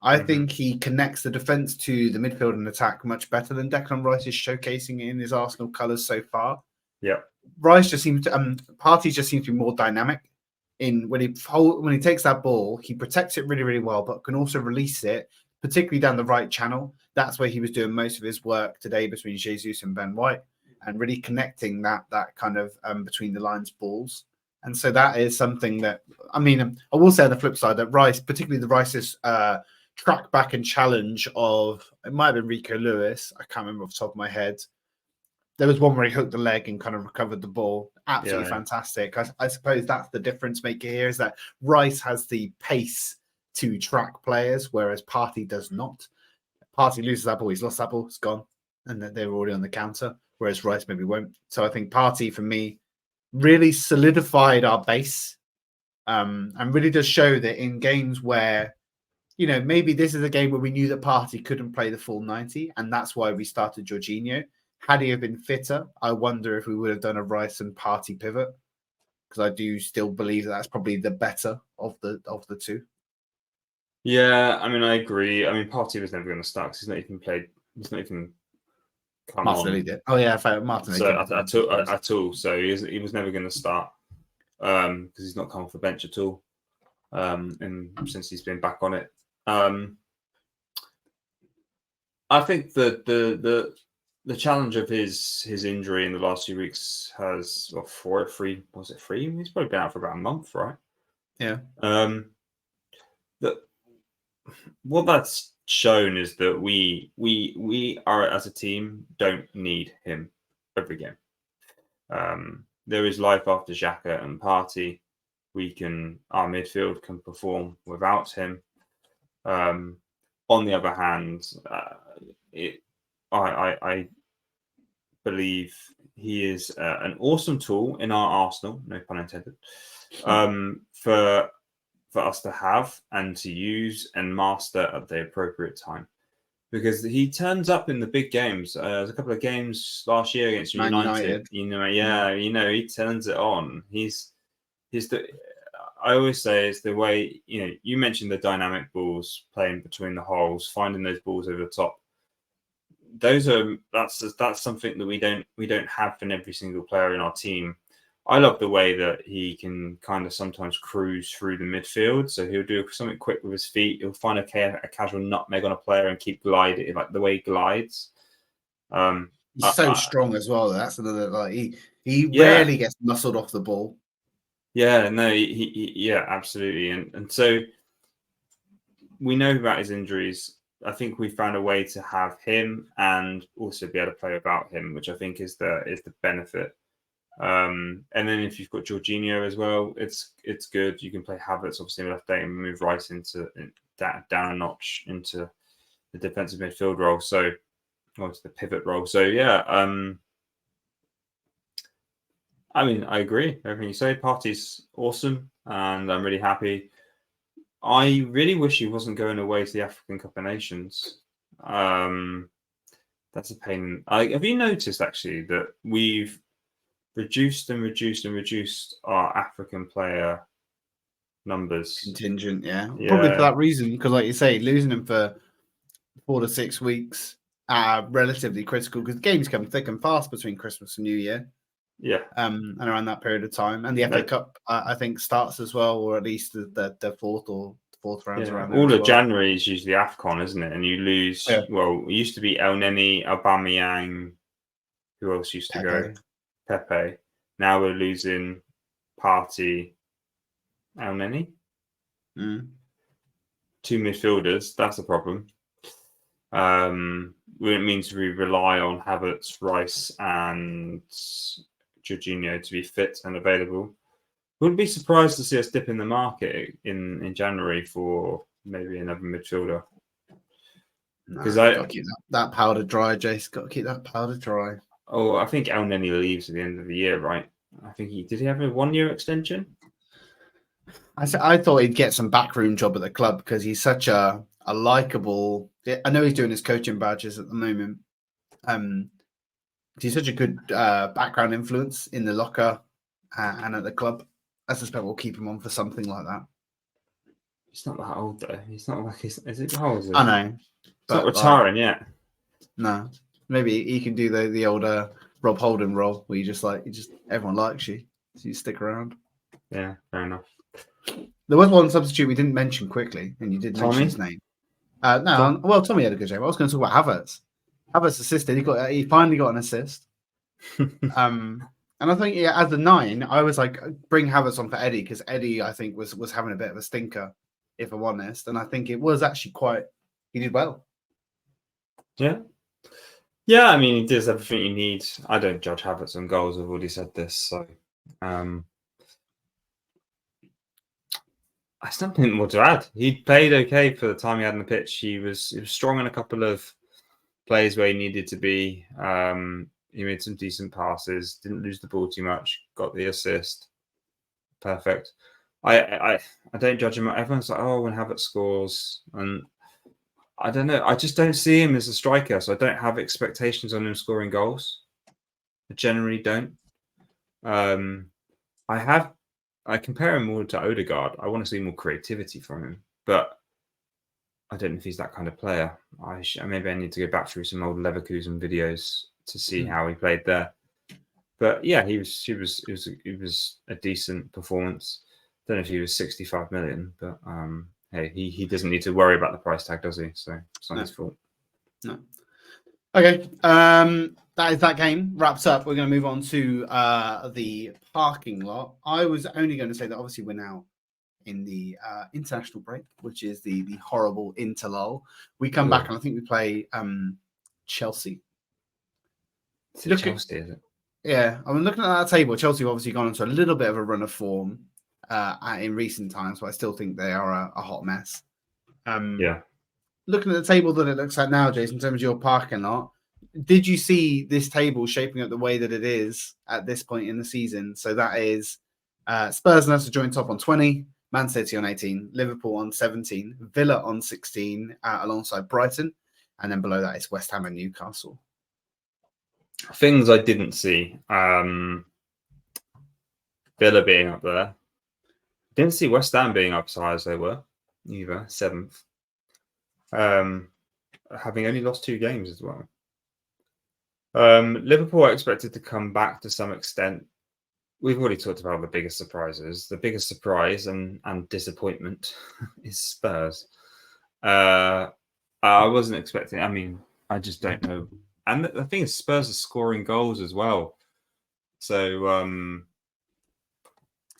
I think he connects the defense to the midfield and attack much better than Declan Rice is showcasing in his Arsenal colours so far. Yeah, Rice just seems to Partey just seems to be more dynamic in when he takes that ball, he protects it really, really well, but can also release it, particularly down the right channel. That's where he was doing most of his work today between Jesus and Ben White. and really connecting that kind of between the lines balls. And so that is something that, I mean, I will say on the flip side that Rice, particularly the Rice's track back and challenge of, it might have been Rico Lewis, I can't remember off the top of my head. There was one where he hooked the leg and kind of recovered the ball. Absolutely fantastic. I suppose that's the difference maker here, is that Rice has the pace to track players, whereas Partey does not. Partey loses that ball, he's lost that ball, it's gone. And they're already on the counter, whereas Rice maybe won't. So I think Partey, for me, really solidified our base, and really does show that in games where, you know, maybe this is a game where we knew that Partey couldn't play the full 90, and that's why we started Jorginho. Had he have been fitter, I wonder if we would have done a Rice and Partey pivot, because I do still believe that that's probably the better of the two. Yeah, I mean, I agree. I mean, Partey was never going to start because he's not even played. He's not even come Martinelli on. did. Oh yeah, Martinelli. So at all. So he was never going to start because he's not come off the bench at all. And since he's been back on it, I think the challenge of his injury in the last few weeks has three. Was it 3? He's probably been out for about a month, right? Yeah. What that's shown is that we are, as a team, don't need him every game. There is life after Saka and Partey. Our midfield can perform without him. On the other hand, I believe he is an awesome tool in our arsenal, no pun intended, for us to have and to use and master at the appropriate time, because he turns up in the big games. There's a couple of games last year against United. He turns it on. I always say it's the way, you mentioned the dynamic balls playing between the holes, finding those balls over the top. That's something that we don't have in every single player in our team. I love the way that he can kind of sometimes cruise through the midfield. So he'll do something quick with his feet. He'll find a casual nutmeg on a player and keep gliding, like the way he glides. He's so strong as well. That's another, he rarely gets muscled off the ball. Yeah, no, he absolutely. And so we know about his injuries. I think we found a way to have him and also be able to play without him, which I think is the benefit. And then if you've got Jorginho as well, it's good. You can play Havertz obviously in left day and move Rice down a notch into the defensive midfield role. So, to the pivot role. So yeah, I mean, I agree everything you say. Partey's awesome, and I'm really happy. I really wish he wasn't going away to the African Cup of Nations. That's a pain. Have you noticed actually that we've reduced our African player numbers? Contingent, yeah. Probably for that reason, because like you say, losing them for 4 to 6 weeks are relatively critical, because games come thick and fast between Christmas and New Year. Yeah. And around that period of time. And the FA Cup, I think, starts as well, or at least the fourth rounds around there. All of January is usually AFCON, isn't it? And you lose, well, it used to be El Neni, Aubameyang, who else used to go? Pepe. Now we're losing Partey, El Neni. 2 midfielders. That's a problem. It means we rely on Havertz, Rice, and Jorginho to be fit and available. Wouldn't be surprised to see us dip in the market in January for maybe another midfielder. Because got to keep that powder dry, Jace. Got to keep that powder dry. Oh, I think El Neni leaves at the end of the year, right? I think did he have a 1-year extension? I thought he'd get some backroom job at the club, because he's such a likable. I know he's doing his coaching badges at the moment. He's such a good background influence in the locker and at the club. I suspect we'll keep him on for something like that. He's not that old though. He's not like is it? How old is he? I know. He's not retiring yet. No, maybe he can do the old Rob Holden role, where you just everyone likes you, so you stick around. Yeah, fair enough. There was one substitute we didn't mention quickly, and you did mention his name. Tommy had a good game. I was going to talk about Havertz. Havertz assisted. He finally got an assist. And I think as a 9, I was like, bring Havertz on for Eddie because Eddie, I think, was having a bit of a stinker, if I'm honest. And I think it was actually he did well. Yeah. Yeah, I mean, he does everything you need. I don't judge Havertz on goals. I've already said this. So I have nothing more to add. He played okay for the time he had on the pitch. He was strong in a couple of plays where he needed to be. He made some decent passes, didn't lose the ball too much, got the assist. Perfect. I don't judge him. Everyone's like, oh, when Havertz scores, and I don't know. I just don't see him as a striker, so I don't have expectations on him scoring goals. I generally don't. I compare him more to Odegaard. I want to see more creativity from him, but I don't know if he's that kind of player. Maybe I need to go back through some old Leverkusen videos to see how he played there. But yeah, he was a decent performance. Don't know if he was 65 million, but hey, he doesn't need to worry about the price tag, does he? So it's not his fault. No. Okay. That is that game wraps up. We're going to move on to the parking lot. I was only going to say that obviously we're now in the international break, which is the horrible interlull. We come back and I think we play Chelsea. Chelsea, is it? Yeah, I'm looking at that table. Chelsea have obviously gone into a little bit of a run of form in recent times, but I still think they are a hot mess. Yeah. Looking at the table that it looks like now, Jason, in terms of your parking lot, did you see this table shaping up the way that it is at this point in the season? So that is Spurs and us are joint top on 20, Man City on 18, Liverpool on 17, Villa on 16, alongside Brighton, and then below that is West Ham and Newcastle. Things I didn't see. Villa being up there. Didn't see West Ham being up as high as they were, either, 7th. Having only lost 2 games as well. Liverpool are expected to come back to some extent. We've already talked about the biggest surprises. The biggest surprise and disappointment is Spurs. I wasn't expecting. I mean, I just don't know. And the thing is, Spurs are scoring goals as well. So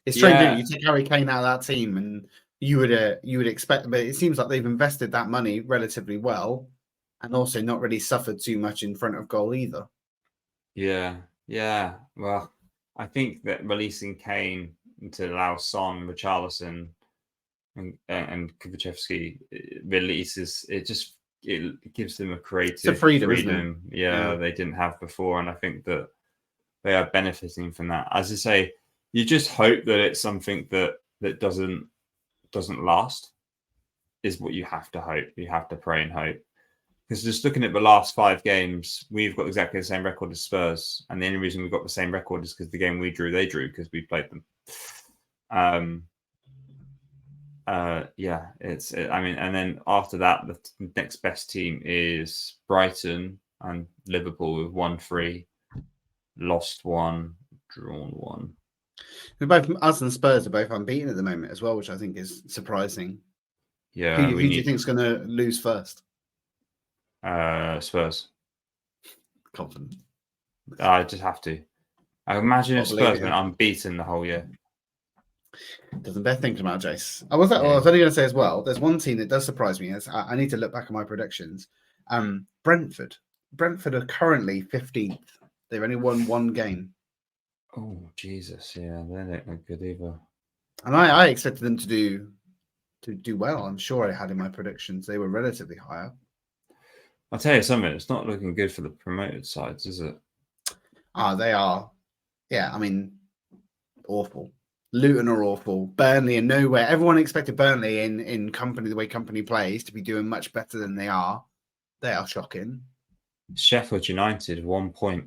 it's strange. Yeah. You take Harry Kane out of that team, and you would expect, but it seems like they've invested that money relatively well, and also not really suffered too much in front of goal either. Yeah. Well, I think that releasing Kane to allow Son, Richarlison, and Kubichevsky releases it gives them a creative freedom. Yeah, they didn't have before, and I think that they are benefiting from that. As I say, you just hope that it's something that doesn't last. Is what you have to hope. You have to pray and hope. Because just looking at the last 5 games, we've got exactly the same record as Spurs, and the only reason we've got the same record is because the game we drew, they drew because we played them. And then after that, the next best team is Brighton and Liverpool with 1-3, lost 1, drawn 1. Both us and Spurs are both unbeaten at the moment as well, which I think is surprising. Yeah, who do you think is going to lose first? Spurs. Confident. I just have to. I imagine if Spurs went unbeaten the whole year. Doesn't bear thinking about, Jace. I was only going to say as well, there's one team that does surprise me. I need to look back at my predictions. Brentford. Brentford are currently 15th. They've only won 1 game. Oh, Jesus. Yeah, they don't look good either. And I expected them to do well. I'm sure I had in my predictions. They were relatively higher. I'll tell you something. It's not looking good for the promoted sides, is it? They are. Yeah, I mean, awful. Luton are awful. Burnley are nowhere. Everyone expected Burnley in Company, the way Company plays, to be doing much better than they are. They are shocking. Sheffield United, 1 point.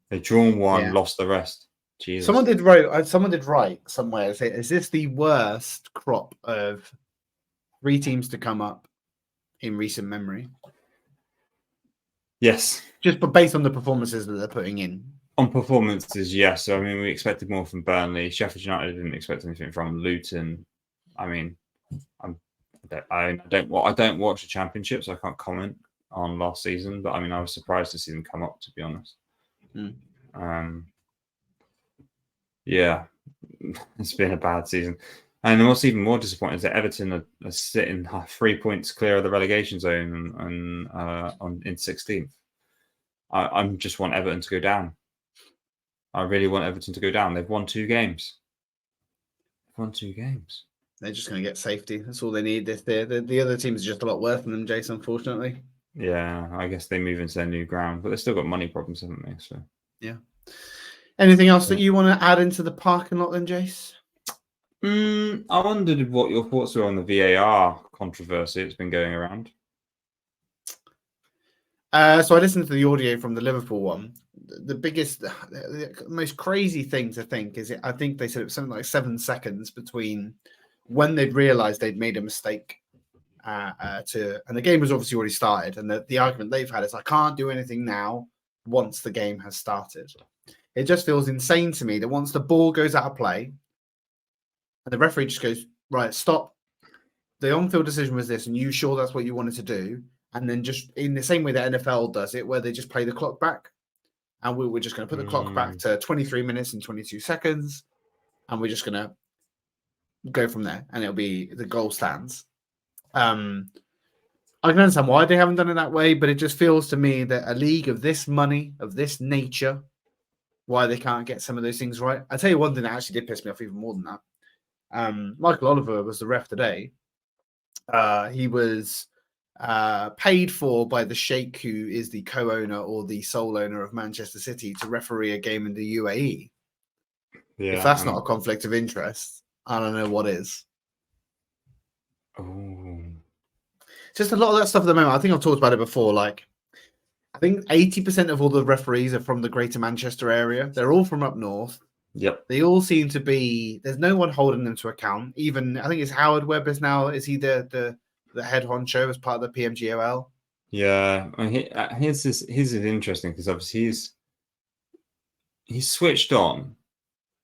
They drawn 1, lost the rest. Jesus. Someone did write somewhere. Is this the worst crop of 3 teams to come up in recent memory? Yes. Just based on the performances that they're putting in. On performances, yes. So, I mean, we expected more from Burnley. Sheffield United didn't expect anything from Luton. I mean, I don't watch the Championship, so I can't comment on last season. But I mean, I was surprised to see them come up, to be honest. Yeah, it's been a bad season. And what's even more disappointing is that Everton are sitting 3 points clear of the relegation zone in 16th. I just want Everton to go down. I really want Everton to go down. They've won 2 games. They're just going to get safety. That's all they need this year. The other teams are just a lot worse than them, Jace, unfortunately. Yeah, I guess they move into their new ground, but they've still got money problems, haven't they? So yeah. Anything else that you want to add into the parking lot then, Jace? I wondered what your thoughts were on the VAR controversy that's been going around. So I listened to the audio from the Liverpool one. The most crazy thing to think is I think they said it was something like 7 seconds between when they'd realised they'd made a mistake and the game was obviously already started. And the argument they've had is I can't do anything now once the game has started. It just feels insane to me that once the ball goes out of play and the referee just goes, right, stop. The on-field decision was this, and you sure that's what you wanted to do? And then just in the same way that NFL does it, where they just play the clock back. And we're just going to put the clock back to 23 minutes and 22 seconds. And we're just going to go from there. And it'll be the goal stands. I can understand why they haven't done it that way, but it just feels to me that a league of this money, of this nature, why they can't get some of those things right. I'll tell you one thing that actually did piss me off even more than that. Michael Oliver was the ref today. He was paid for by the sheikh who is the co-owner or the sole owner of Manchester City to referee a game in the UAE. Yeah, if that's not a conflict of interest, I don't know what is. Just a lot of that stuff at the moment. I think I've talked about it before. Like, I think 80% of all the referees are from the Greater Manchester area. They're all from up north. Yep. They all seem to be. There's no one holding them to account. Even I think it's Howard Webb is now. Is he the head honcho as part of the PMGOL? Yeah, I mean, his is interesting because obviously he's switched on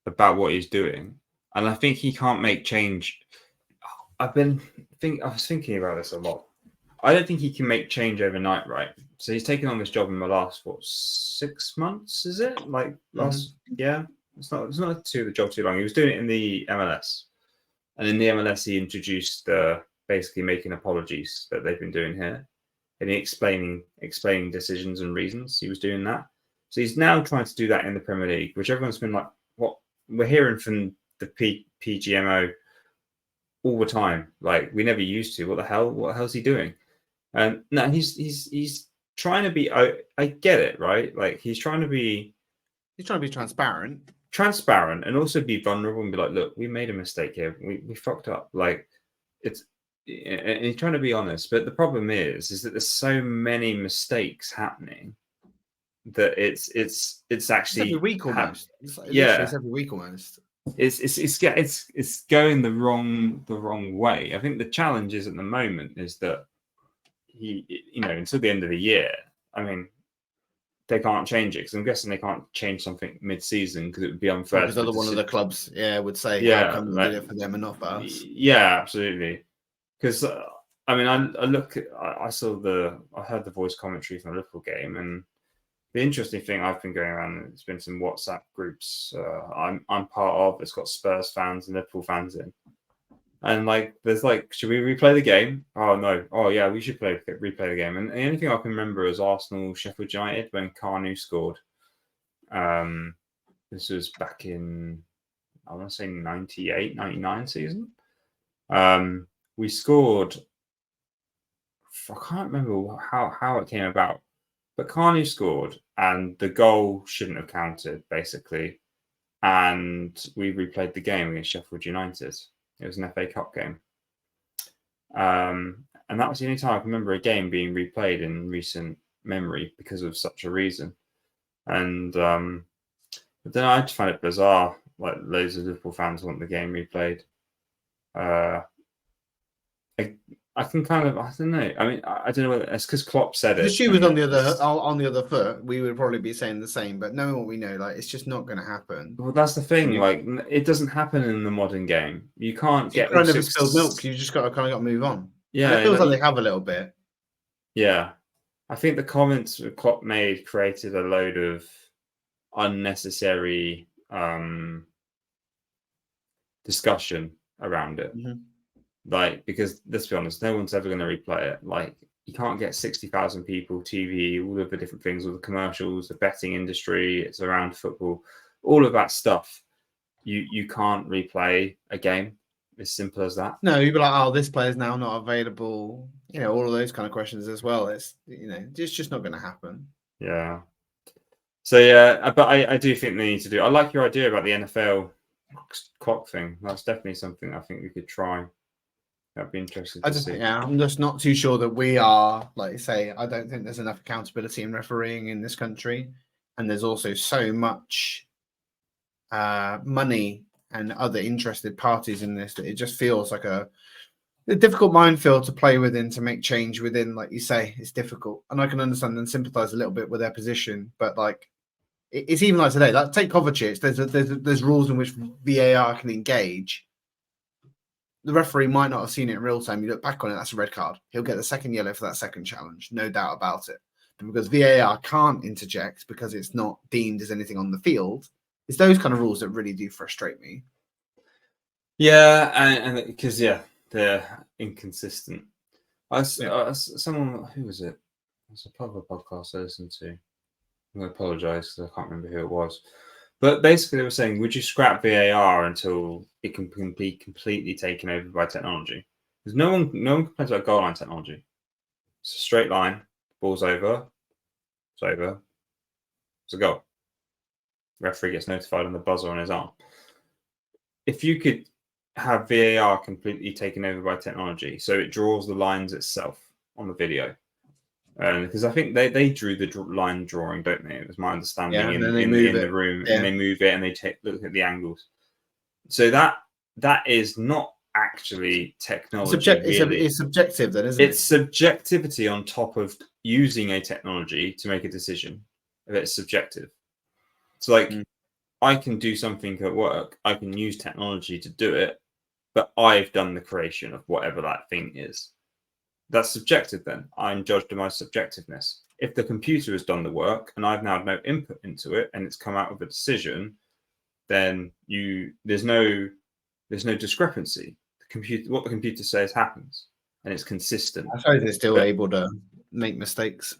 about what he's doing, and I think he can't make change. I was thinking about this a lot. I don't think he can make change overnight, right? So he's taken on this job in the last 6 months, is it? Like last, yeah. It's not the job too long. He was doing it in the MLS, and in the MLS he introduced basically making apologies that they've been doing here, and explaining decisions and reasons. He was doing that. So he's now trying to do that in the Premier League, which everyone's been like, what we're hearing from the PGMO all the time. Like, we never used to. What the hell's he doing? And no, he's trying to be. I get it, right? Like he's trying to be transparent, and also be vulnerable and be like, look, we made a mistake here. We fucked up. Like and he's trying to be honest. But the problem is that there's so many mistakes happening that it's actually every week almost. It's every week almost. It's going the wrong way. I think the challenge is at the moment is that until the end of the year, I mean, they can't change it because I'm guessing they can't change something mid-season because it would be unfair. Because other one of the clubs, would say, how come we did it for them and not for us? Yeah, absolutely. Because I mean, I heard the voice commentary from the Liverpool game, and the interesting thing I've been going around, it's been some WhatsApp groups I'm part of. It's got Spurs fans and Liverpool fans in, and like there's like, should we replay the game? Oh no. Oh yeah, we should replay the game. And the only thing I can remember is Arsenal Sheffield United when Carnu scored. This was back in, I want to say 98, 99 season. We scored. I can't remember how it came about, but Carnu scored, and the goal shouldn't have counted basically. And we replayed the game against Sheffield United. It was an FA Cup game. And that was the only time I can remember a game being replayed in recent memory because of such a reason. And but then I just find it bizarre. Like, loads of Liverpool fans want the game replayed. I can kind of, I don't know. I mean, I don't know whether it's because Klopp said it. If the shoe was on the other foot, we would probably be saying the same. But knowing what we know, like, it's just not going to happen. Well, that's the thing. Like, it doesn't happen in the modern game. You can't get. You never spilled milk. You just got to move on. Yeah, and it feels like they have a little bit. Yeah, I think the comments Klopp made created a load of unnecessary discussion around it. Like, because let's be honest, no one's ever going to replay it. Like, you can't get 60,000 people, TV, all of the different things, all the commercials, the betting industry, it's around football, all of that stuff. You can't replay a game. As simple as that. No, you'd be like, oh, this player's now not available. You know, all of those kind of questions as well. It's just not going to happen. Yeah. So yeah, but I do think they need to do. I like your idea about the NFL clock thing. That's definitely something I think we could try. That'd be interesting to see. Yeah, I'm just not too sure that we are, like you say, I don't think there's enough accountability in refereeing in this country. And there's also so much money and other interested parties in this that it just feels like a difficult minefield to play within, to make change within. Like you say, it's difficult. And I can understand and sympathize a little bit with their position. But like, it's even like today, like take Kovacic, there's rules in which VAR can engage. The referee might not have seen it in real time. You look back on it, that's a red card. He'll get the second yellow for that second challenge, no doubt about it. But because VAR can't interject because it's not deemed as anything on the field, it's those kind of rules that really do frustrate me. Yeah, and because they're inconsistent. Someone, who was it? It's a podcast I listened to. I'm going to apologise because I can't remember who it was. But basically, they were saying, would you scrap VAR until it can be completely taken over by technology? Because no one complains about goal line technology. It's a straight line, ball's over, it's over, it's a goal. Referee gets notified on the buzzer on his arm. If you could have VAR completely taken over by technology, so it draws the lines itself on the video. Because I think they drew the line drawing, don't they? It was my understanding in the room, and they move it and they look at the angles. So that is not actually technology. It's subjective, then, isn't it? It's subjectivity on top of using a technology to make a decision. It's subjective. So, like, I can do something at work. I can use technology to do it, but I've done the creation of whatever that thing is. That's subjective then. I'm judged on my subjectiveness. If the computer has done the work and I've now had no input into it and it's come out with a decision, then there's no discrepancy. What the computer says happens and it's consistent. I suppose they're still able to make mistakes.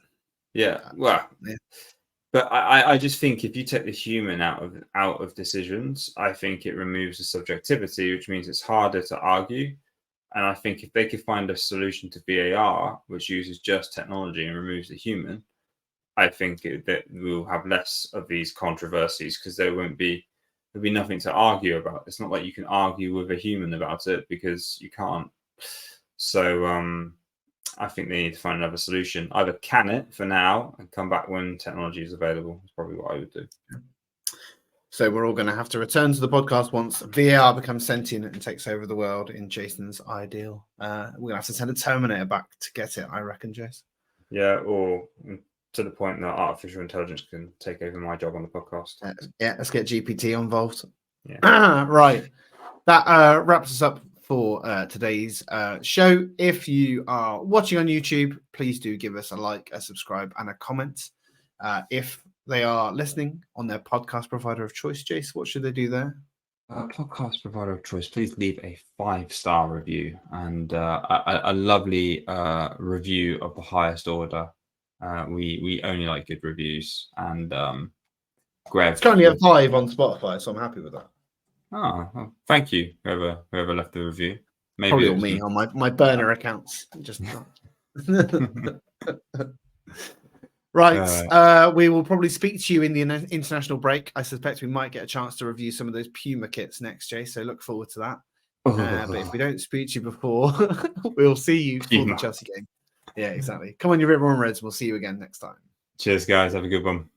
Yeah. Well, but I just think if you take the human out of decisions, I think it removes the subjectivity, which means it's harder to argue. And I think if they could find a solution to VAR, which uses just technology and removes the human, I think that we'll have less of these controversies because there'll be nothing to argue about. It's not like you can argue with a human about it because you can't. So I think they need to find another solution. Either can it for now and come back when technology is available. That's probably what I would do. So we're all going to have to return to the podcast once VAR becomes sentient and takes over the world in Jason's ideal. We're going to have to send a Terminator back to get it, I reckon, Jace. Yeah, or to the point that artificial intelligence can take over my job on the podcast. Let's get GPT involved. Yeah. Right. That wraps us up for today's show. If you are watching on YouTube, please do give us a like, a subscribe, and a comment. If they are listening on their podcast provider of choice, Jace, what should they do there? Podcast provider of choice, please leave a 5-star review and a lovely review of the highest order. We only like good reviews. And Grev, it's currently at 5 on Spotify, so I'm happy with that. Oh, well, thank you, whoever left the review. Maybe probably all me on my burner accounts. Just right. We will probably speak to you in the international break. I suspect we might get a chance to review some of those Puma kits next, Jay. So look forward to that. But if we don't speak to you before, we'll see you for the Chelsea game. Yeah, exactly. Come on, you River and Reds. We'll see you again next time. Cheers, guys. Have a good one.